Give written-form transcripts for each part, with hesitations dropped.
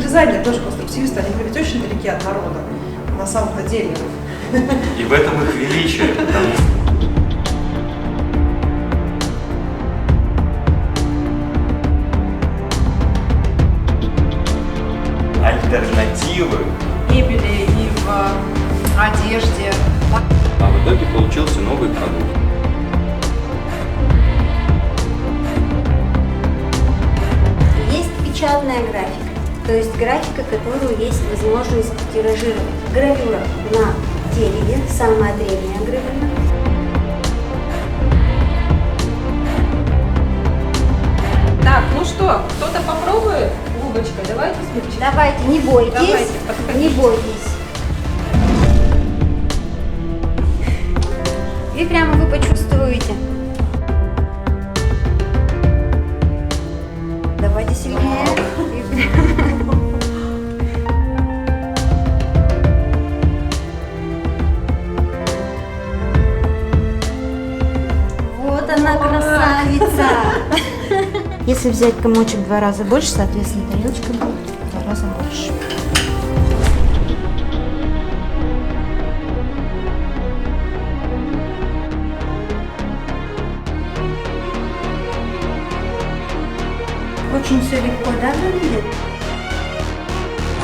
дизайнеры, тоже конструктивисты, они были ведь очень далеки от народа, на самом-то деле. И в этом их величие, потому альтернативы, Мебели и в одежде. а в итоге получился новый продукт. Есть печатная графика, то есть графика, которую есть возможность тиражировать. Гравюра на дереве, самая древняя гравюра. Так, ну что, кто-то попробует? Губочка, давайте смягчим. Давайте, не бойтесь, Давайте, подходите. не бойтесь. И прямо вы почувствуете. Давайте сильнее. Вот она, красавица! Если взять комочек в 2 раза больше, соответственно, тарелочка будет в 2 раза больше. Очень все легко, да, выглядит?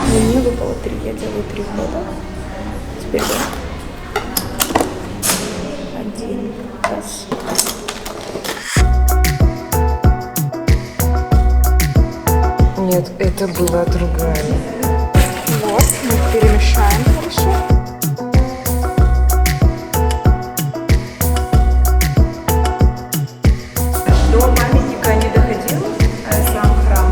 Мне выпало 3, я делаю 3 хода. Теперь да. 1 раз. Нет, это было другое. Вот, мы перемешаем хорошо. До памятника не доходил, сам храм.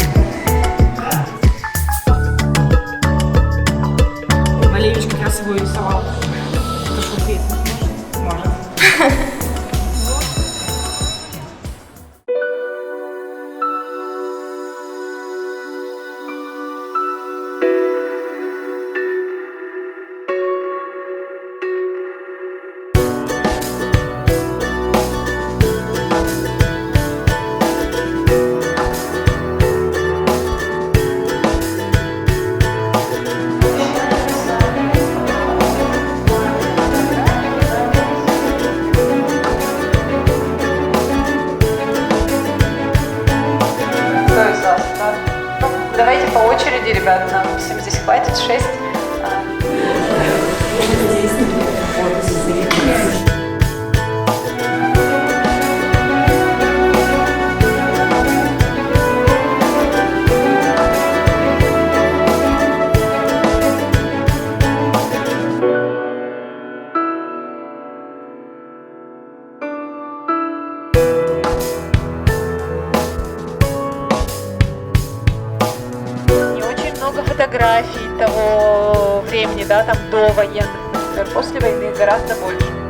Малевич как раз его рисовал. Кто что ответить может? Может. Давайте по очереди, ребят, нам всем здесь хватит 6. Много фотографий того времени, да, там до военных, например, после войны гораздо больше.